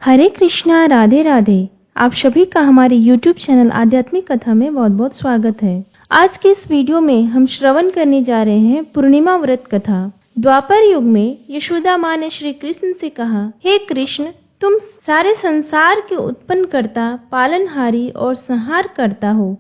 हरे कृष्णा, राधे राधे। आप सभी का हमारे YouTube चैनल आध्यात्मिक कथा में बहुत बहुत स्वागत है। आज के इस वीडियो में हम श्रवण करने जा रहे हैं पूर्णिमा व्रत कथा। द्वापर युग में यशोदा माँ ने श्री कृष्ण से कहा, हे कृष्ण, तुम सारे संसार के उत्पन्न करता, पालनहारी और संहार करता हो।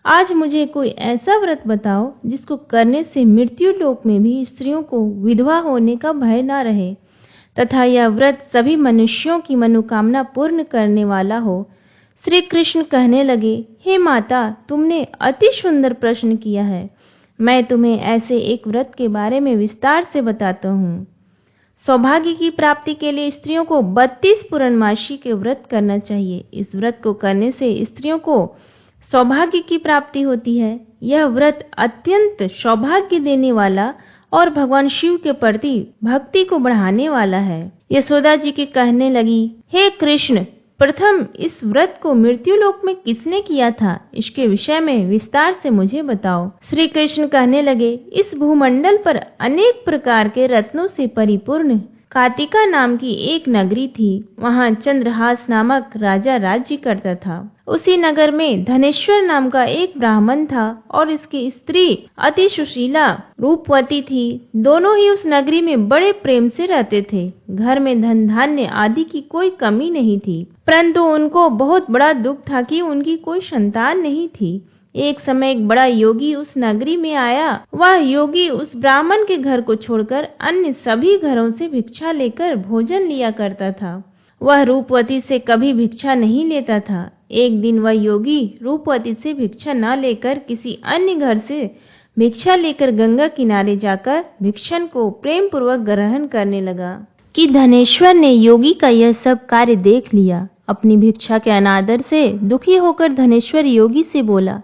आज मुझे कोई ऐसा व्रत बताओ जिसको करने से मृत्यु लोक में भी स्त्रियों को विधवा होने का भय न रहे तथा यह व्रत सभी मनुष्यों की मनोकामना पूर्ण करने वाला हो। श्री कृष्ण कहने लगे, हे माता, तुमने अति सुंदर प्रश्न किया है। मैं तुम्हें ऐसे एक व्रत के बारे में विस्तार से बताता हूँ। सौभाग्य की प्राप्ति के लिए स्त्रियों को 32 पूर्णमासी के व्रत करना चाहिए। इस व्रत को करने से स्त्रियों को सौभाग्य की प्राप्ति होती है। यह व्रत अत्यंत सौभाग्य देने वाला और भगवान शिव के प्रति भक्ति को बढ़ाने वाला है। यशोदा जी के कहने लगी, हे कृष्ण, प्रथम इस व्रत को मृत्यु लोक में किसने किया था, इसके विषय में विस्तार से मुझे बताओ। श्री कृष्ण कहने लगे, इस भूमंडल पर अनेक प्रकार के रत्नों से परिपूर्ण कातिका नाम की एक नगरी थी। वहां चंद्रहास नामक राजा राज्य करता था। उसी नगर में धनेश्वर नाम का एक ब्राह्मण था और इसकी स्त्री अति सुशीला रूपवती थी। दोनों ही उस नगरी में बड़े प्रेम से रहते थे। घर में धन धान्य आदि की कोई कमी नहीं थी, परंतु उनको बहुत बड़ा दुख था कि उनकी कोई संतान नहीं थी। एक समय एक बड़ा योगी उस नगरी में आया। वह योगी उस ब्राह्मण के घर को छोड़कर अन्य सभी घरों से भिक्षा लेकर भोजन लिया करता था। वह रूपवती से कभी भिक्षा नहीं लेता था। एक दिन वह योगी रूपवती से भिक्षा न लेकर किसी अन्य घर से भिक्षा लेकर गंगा किनारे जाकर भिक्षण को प्रेम पूर्वक ग्रहण करने लगा कि धनेश्वर ने योगी का यह सब कार्य देख लिया। अपनी भिक्षा के अनादर से दुखी होकर धनेश्वर योगी से बोला,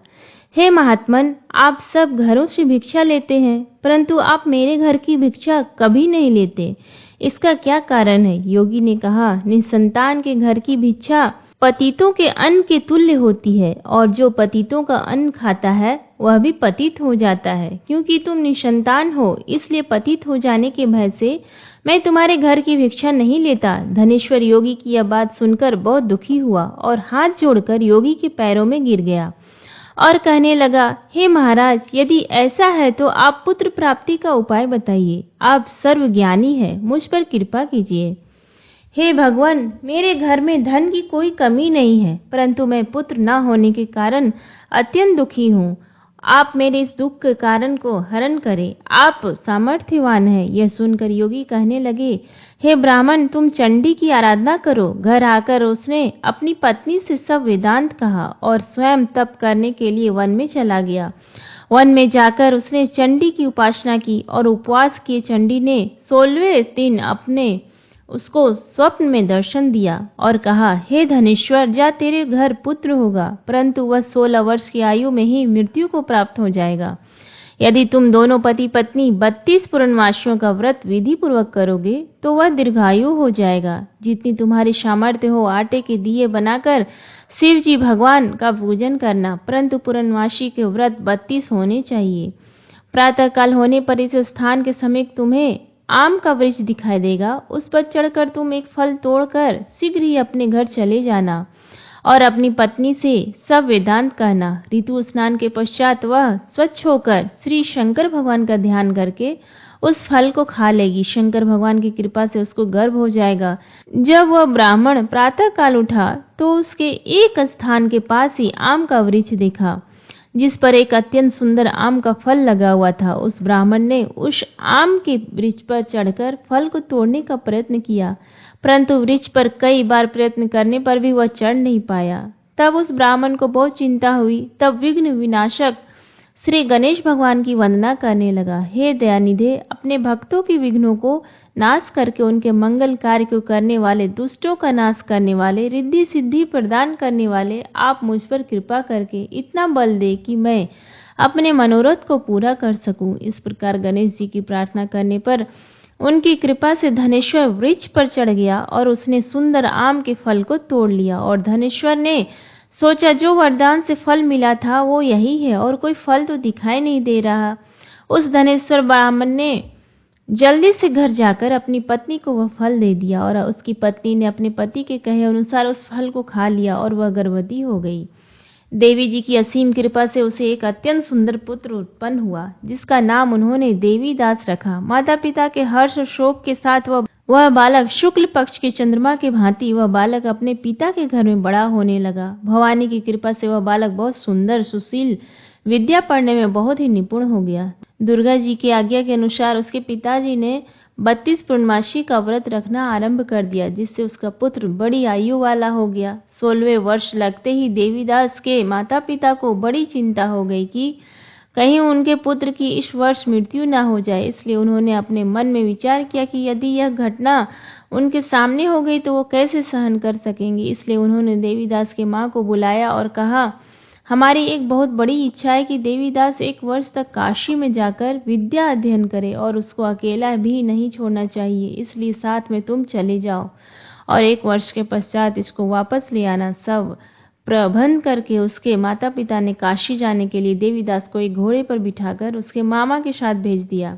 हे महात्मन, आप सब घरों से भिक्षा लेते हैं, परंतु आप मेरे घर की भिक्षा कभी नहीं लेते। इसका क्या कारण है? योगी ने कहा, निसंतान के घर की भिक्षा पतितों के अन्न के तुल्य होती है, और जो पतितों का अन्न खाता है वह भी पतित हो जाता है। क्योंकि तुम निसंतान हो, इसलिए पतित हो जाने के भय से मैं तुम्हारे घर की भिक्षा नहीं लेता। धनेश्वर योगी की यह बात सुनकर बहुत दुखी हुआ और हाथ जोड़कर योगी के पैरों में गिर गया और कहने लगा, हे महाराज, यदि ऐसा है तो आप पुत्र प्राप्ति का उपाय बताइए। आप सर्वज्ञानी हैं, मुझ पर कृपा कीजिए। हे भगवान, मेरे घर में धन की कोई कमी नहीं है, परंतु मैं पुत्र न होने के कारण अत्यंत दुखी हूँ। आप मेरे इस दुख के कारण को हरण करें। आप सामर्थ्यवान हैं। यह सुनकर योगी कहने लगे, हे ब्राह्मण, तुम चंडी की आराधना करो। घर आकर उसने अपनी पत्नी से सब वेदांत कहा और स्वयं तप करने के लिए वन में चला गया। वन में जाकर उसने चंडी की उपासना की और उपवास किए। चंडी ने 16वें दिन अपने उसको स्वप्न में दर्शन दिया और कहा, हे धनेश्वर, जा, तेरे घर पुत्र होगा, परंतु वह 16 वर्ष की आयु में ही मृत्यु को प्राप्त हो जाएगा। यदि तुम दोनों पति पत्नी 32 पूर्णमासियों का व्रत विधि पूर्वक करोगे तो वह दीर्घायु हो जाएगा। जितनी तुम्हारी सामर्थ्य हो, आटे के दिए बनाकर शिव जी भगवान का पूजन करना, परंतु पूर्णमासी के व्रत 32 होने चाहिए। प्रातः काल होने पर इस स्थान के समीप तुम्हें आम का वृक्ष दिखाई देगा। उस पर चढ़कर तुम एक फल तोड़कर शीघ्र ही अपने घर चले जाना और अपनी पत्नी से सब वेदांत कहना। ऋतु स्नान के पश्चात वह स्वच्छ होकर श्री शंकर भगवान का ध्यान करके उस फल को खा लेगी। शंकर भगवान की कृपा से उसको गर्भ हो जाएगा। जब वह ब्राह्मण प्रातः काल उठा तो उसके एक स्थान के पास ही आम का वृक्ष देखा जिस पर एक अत्यंत सुंदर आम का फल लगा हुआ था। उस ब्राह्मण ने उस आम के वृक्ष पर चढ़कर फल को तोड़ने का प्रयत्न किया, परंतु वृक्ष पर कई बार प्रयत्न करने पर भी वह चढ़ नहीं पाया। तब उस ब्राह्मण को बहुत चिंता हुई। तब विघ्न विनाशक श्री गणेश भगवान की वंदना करने लगा। हे दयानिधे, अपने भक्तों के विघ्नों को नाश करके उनके मंगल कार्य को करने वाले, दुष्टों का नाश करने वाले, रिद्धि सिद्धि प्रदान करने वाले, आप मुझ पर कृपा करके इतना बल दे कि मैं अपने मनोरथ को पूरा कर सकूं। इस प्रकार गणेश जी की प्रार्थना करने पर उनकी कृपा से धनेश्वर वृक्ष पर चढ़ गया और उसने सुंदर आम के फल को तोड़ लिया। और धनेश्वर ने सोचा, जो वरदान से फल मिला था वो यही है और कोई फल तो दिखाई नहीं दे रहा। उस धनेश्वर ब्राह्मण ने जल्दी से घर जाकर अपनी पत्नी को वह फल दे दिया और उसकी पत्नी ने अपने पति के कहे अनुसार उस फल को खा लिया और वह गर्भवती हो गई। देवी जी की असीम कृपा से उसे एक अत्यंत सुंदर पुत्र उत्पन्न हुआ, जिसका नाम उन्होंने देवीदास रखा। माता पिता के हर्ष और शोक के साथ वह बालक शुक्ल पक्ष के चंद्रमा के भांति वह बालक अपने पिता के घर में बड़ा होने लगा। भवानी की कृपा से वह बालक बहुत सुंदर, सुशील, विद्या पढ़ने में बहुत ही निपुण हो गया। दुर्गा जी की आज्ञा के अनुसार उसके पिताजी ने 32 पूर्णमासी का व्रत रखना आरंभ कर दिया, जिससे उसका पुत्र बड़ी आयु वाला हो गया। 16वें वर्ष लगते ही देवीदास के माता पिता को बड़ी चिंता हो गई कि कहीं उनके पुत्र की इस वर्ष मृत्यु न हो जाए। इसलिए उन्होंने अपने मन में विचार किया कि यदि यह घटना उनके सामने हो गई तो वो कैसे सहन कर सकेंगे। इसलिए उन्होंने देवीदास की माँ को बुलाया और कहा, हमारी एक बहुत बड़ी इच्छा है कि देवीदास 1 वर्ष तक काशी में जाकर विद्या अध्ययन करे और उसको अकेला भी नहीं छोड़ना चाहिए। इसलिए साथ में तुम चले जाओ और 1 वर्ष के पश्चात इसको वापस ले आना। सब प्रबंध करके उसके माता पिता ने काशी जाने के लिए देवीदास को एक घोड़े पर बिठाकर उसके मामा के साथ भेज दिया।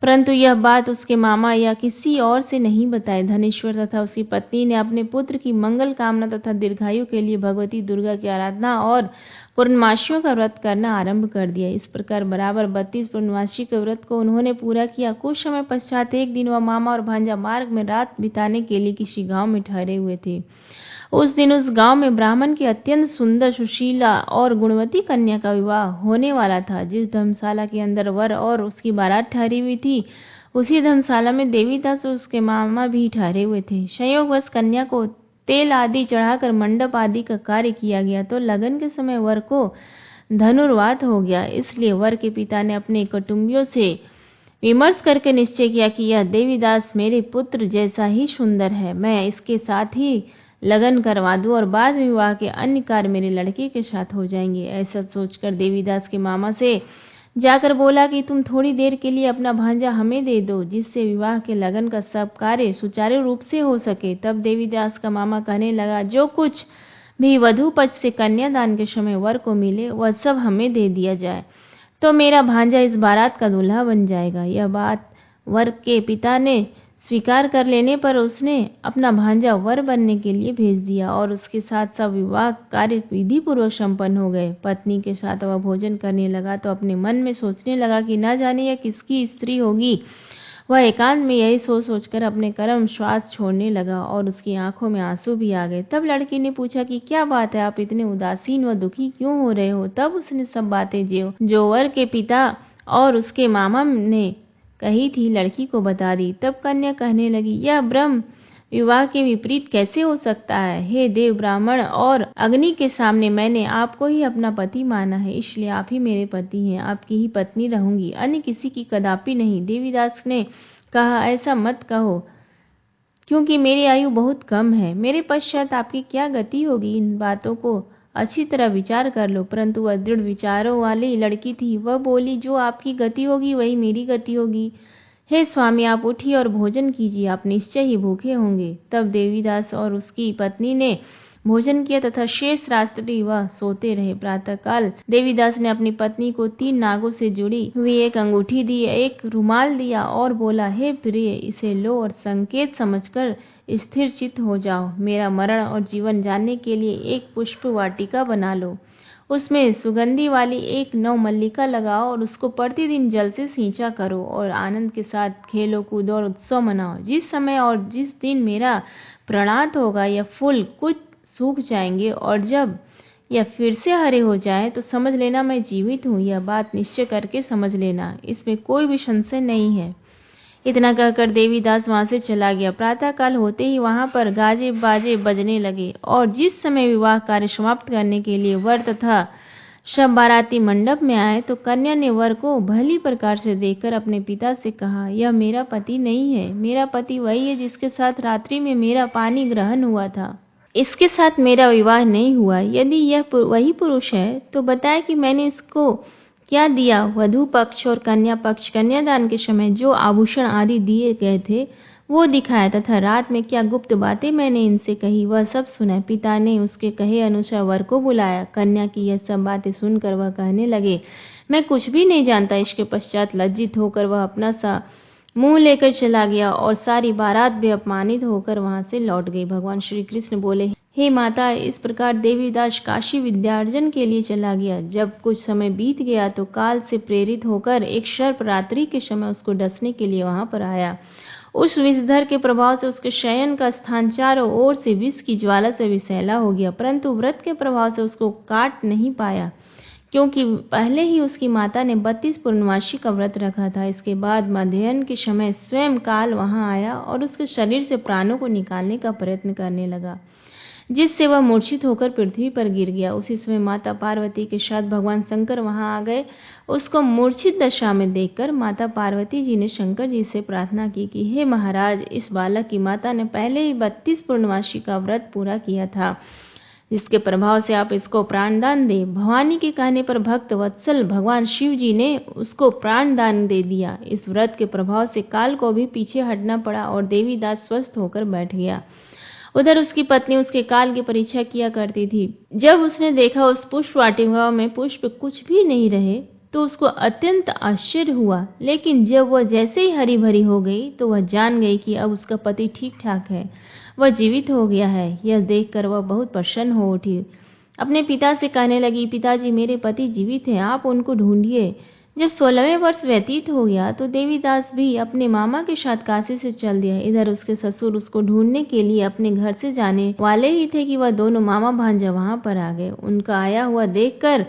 परंतु यह बात उसके मामा या किसी और से नहीं बताए। धनेश्वर तथा उसकी पत्नी ने अपने पुत्र की मंगल कामना तथा दीर्घायु के लिए भगवती दुर्गा की आराधना और पूर्णमासियों का व्रत करना आरंभ कर दिया। इस प्रकार बराबर 32 पूर्णमासी के व्रत को उन्होंने पूरा किया। कुछ समय पश्चात एक दिन वह मामा और भांजा मार्ग में रात बिताने के लिए किसी गांव में ठहरे हुए थे। उस दिन उस गांव में ब्राह्मण की अत्यंत सुंदर, सुशीला और गुणवती कन्या का विवाह होने वाला था। जिस धर्मशाला के अंदर वर और उसकी बारात ठहरी हुई थी, उसी धर्मशाला में देवीदास और उसके मामा भी ठहरे हुए थे। संयोगवश कन्या को तेल आदि चढ़ाकर मंडप आदि का कार्य किया गया तो लगन के समय वर को धनुर्वात हो गया। इसलिए वर के पिता ने अपने कुटुंबियों से विमर्श करके निश्चय किया कि यह देवीदास मेरे पुत्र जैसा ही सुंदर है, मैं इसके साथ ही लगन करवा दूं और बाद में विवाह के अन्य कार्य मेरे लड़के के साथ हो जाएंगे। ऐसा सोचकर देवीदास के मामा से जाकर बोला कि तुम थोड़ी देर के लिए अपना भांजा हमें दे दो, जिससे विवाह के लगन का सब कार्य सुचारू रूप से हो सके। तब देवीदास का मामा कहने लगा, जो कुछ भी वधू पक्ष से कन्यादान के समय वर को मिले वह सब हमें दे दिया जाए, तो मेरा भांजा इस बारात का दूल्हा बन जाएगा। यह बात वर के पिता ने स्वीकार कर लेने पर उसने अपना भांजा वर बनने के लिए भेज दिया और उसके साथ सब विवाह कार्य विधि पूर्वक संपन्न हो गए। पत्नी के साथ वह भोजन करने लगा तो अपने मन में सोचने लगा कि न जाने यह किसकी स्त्री होगी। वह एकांत में यही सोचकर अपने कर्म श्वास छोड़ने लगा और उसकी आंखों में आंसू भी आ गए। तब लड़की ने पूछा कि क्या बात है, आप इतने उदासीन व दुखी क्यों हो रहे हो। तब उसने सब बातें जो वर के पिता और उसके मामा ने कही थी लड़की को बता दी। तब कन्या कहने लगी, यह ब्रह्म विवाह के विपरीत कैसे हो सकता है। हे देव, ब्राह्मण और अग्नि के सामने मैंने आपको ही अपना पति माना है, इसलिए आप ही मेरे पति हैं, आपकी ही पत्नी रहूंगी, अन्य किसी की कदापि नहीं। देवीदास ने कहा, ऐसा मत कहो, क्योंकि मेरी आयु बहुत कम है, मेरे पश्चात आपकी क्या गति होगी। इन बातों को अच्छी तरह विचार कर लो। परंतु वह दृढ़ विचारों वाली लड़की थी। वह बोली, जो आपकी गति होगी वही मेरी गति होगी। हे स्वामी, आप उठिए और भोजन कीजिए, आप निश्चय ही भूखे होंगे। तब देवीदास और उसकी पत्नी ने भोजन किया तथा शेष रात्रि वह सोते रहे। प्रातःकाल देवीदास ने अपनी पत्नी को 3 नागों से जुड़ी हुई एक अंगूठी दी, एक रुमाल दिया और बोला, हे प्रिय, इसे लो और संकेत समझकर स्थिर चित्त हो जाओ। मेरा मरण और जीवन जानने के लिए एक पुष्प वाटिका बना लो, उसमें सुगंधी वाली एक नवमल्लिका लगाओ और उसको प्रतिदिन जल से सींचा करो और आनंद के साथ खेलो कूदो और उत्सव मनाओ। जिस समय और जिस दिन मेरा प्रणात होगा यह फूल कुछ सूख जाएंगे और जब यह फिर से हरे हो जाए तो समझ लेना मैं जीवित हूँ। यह बात निश्चय करके समझ लेना, इसमें कोई भी संशय नहीं है। इतना कहकर देवीदास वहां से चला गया। प्रातःकाल होते ही वहां पर गाजे बाजे बजने लगे और जिस समय विवाह कार्य समाप्त करने के लिए वर तथा सब बाराती मंडप में आए तो कन्या ने वर को भली प्रकार से देखकर अपने पिता से कहा, यह मेरा पति नहीं है, मेरा पति वही है जिसके साथ रात्रि में मेरा पानी ग्रहण हुआ था, इसके साथ मेरा विवाह नहीं हुआ। यदि यह वही पुरुष है तो बताए कि मैंने इसको क्या दिया। वधू पक्ष और कन्या पक्ष कन्यादान के समय जो आभूषण आदि दिए गए थे वो दिखाया तथा रात में क्या गुप्त बातें मैंने इनसे कही वह सब सुना। पिता ने उसके कहे अनुसार वर को बुलाया। कन्या की यह सब बातें सुनकर वह कहने लगे, मैं कुछ भी नहीं जानता। इसके पश्चात लज्जित होकर वह अपना सा मुंह लेकर चला गया और सारी बारात भी अपमानित होकर वहां से लौट गई। भगवान श्री कृष्ण बोले, हे माता, इस प्रकार देवीदास काशी विद्यार्जन के लिए चला गया। जब कुछ समय बीत गया तो काल से प्रेरित होकर एक सर्प रात्रि के समय उसको डसने के लिए वहां पर आया। उस विषधर के प्रभाव से उसके शयन का स्थान चारों ओर से विष की ज्वाला से विषैला हो गया, परंतु व्रत के प्रभाव से उसको काट नहीं पाया, क्योंकि पहले ही उसकी माता ने 32 पूर्णमासी का व्रत रखा था। इसके बाद मध्याह्न के समय स्वयं काल वहां आया और उसके शरीर से प्राणों को निकालने का प्रयत्न करने लगा, जिससे वह मूर्छित होकर पृथ्वी पर गिर गया। उसी समय माता पार्वती के साथ भगवान शंकर वहां आ गए। उसको मूर्छित दशा में देखकर माता पार्वती जी ने शंकर जी से प्रार्थना की कि हे महाराज, इस बालक की माता ने पहले ही 32 पूर्णमासी का व्रत पूरा किया था, जिसके प्रभाव से आप इसको प्राणदान दे। भवानी के कहने पर भक्त वत्सल भगवान शिव जी ने उसको प्राणदान दे दिया। इस व्रत के प्रभाव से काल को भी पीछे हटना पड़ा और देवीदास स्वस्थ होकर बैठ गया। उधर उसकी पत्नी उसके काल की परीक्षा किया करती थी। जब उसने देखा उस पुष्प वाटिका में पुष्प कुछ भी नहीं रहे तो उसको अत्यंत आश्चर्य हुआ, लेकिन जब वह जैसे ही हरी भरी हो गई तो वह जान गई कि अब उसका पति ठीक ठाक है, वह जीवित हो गया है। यह देखकर वह बहुत प्रसन्न हो उठी। अपने पिता से कहने लगी, पिताजी, मेरे पति जीवित हैं, आप उनको ढूंढिए। जब 16वें वर्ष व्यतीत हो गया तो देवीदास भी अपने मामा के साथ काशी से चल दिया। इधर उसके ससुर उसको ढूंढने के लिए अपने घर से जाने वाले ही थे कि वह दोनों मामा भांजा वहां पर आ गए। उनका आया हुआ देखकर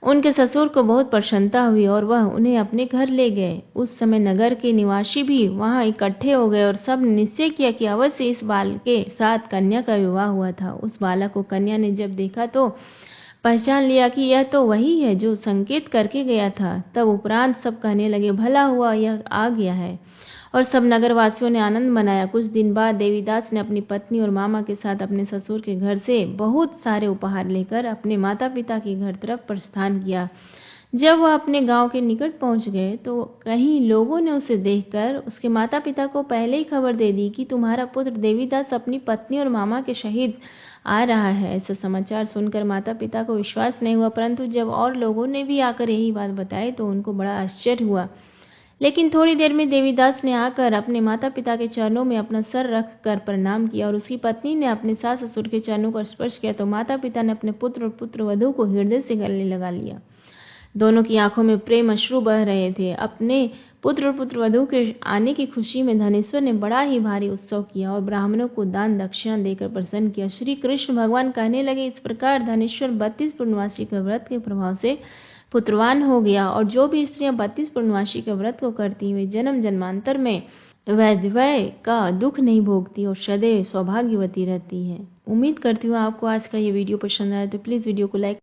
उनके ससुर को बहुत प्रसन्नता हुई और वह उन्हें अपने घर ले गए। उस समय नगर के निवासी भी वहां इकट्ठे हो गए और सब ने निश्चय किया कि अवश्य इस बालक के साथ कन्या का विवाह हुआ था। उस बालक को कन्या ने जब देखा तो पहचान लिया कि यह तो वही है जो संकेत करके गया था। तब उपरांत सब कहने लगे, भला हुआ यह आ गया है, और सब नगरवासियों ने आनंद मनाया। कुछ दिन बाद देवीदास ने अपनी पत्नी और मामा के साथ अपने ससुर के घर से बहुत सारे उपहार लेकर अपने माता पिता के घर तरफ प्रस्थान किया। जब वह अपने गांव के निकट पहुंच गए तो कहीं लोगों ने उसे देखकर उसके माता पिता को पहले ही खबर दे दी कि तुम्हारा पुत्र देवीदास अपनी पत्नी और मामा के सहित आ रहा है। ऐसा समाचार सुनकर माता पिता को विश्वास नहीं हुआ, परंतु जब और लोगों ने भी आकर यही बात बताई तो उनको बड़ा आश्चर्य हुआ। लेकिन थोड़ी देर में देवीदास ने आकर अपने माता पिता के चरणों में अपना सर रख कर प्रणाम किया और उसकी पत्नी ने अपने सास ससुर के चरणों को स्पर्श किया तो माता पिता ने अपने पुत्र और पुत्र वधू को हृदय से गले लगा लिया। दोनों की आंखों में प्रेम अश्रु बह रहे थे। अपने पुत्र और पुत्र वधू के आने की खुशी में धनेश्वर ने बड़ा ही भारी उत्सव किया और ब्राह्मणों को दान दक्षिणा देकर प्रसन्न किया। श्री कृष्ण भगवान कहने लगे, इस प्रकार धनेश्वर 32 पूर्णमासी के व्रत के प्रभाव से पुत्रवान हो गया, और जो भी स्त्रियां 32 पूर्णमासी के व्रत को करती हुई जन्म जन्मांतर में वैधव्य का दुख नहीं भोगती और सदैव सौभाग्यवती रहती है। उम्मीद करती हूँ आपको आज का ये वीडियो पसंद आया, तो प्लीज़ वीडियो को लाइक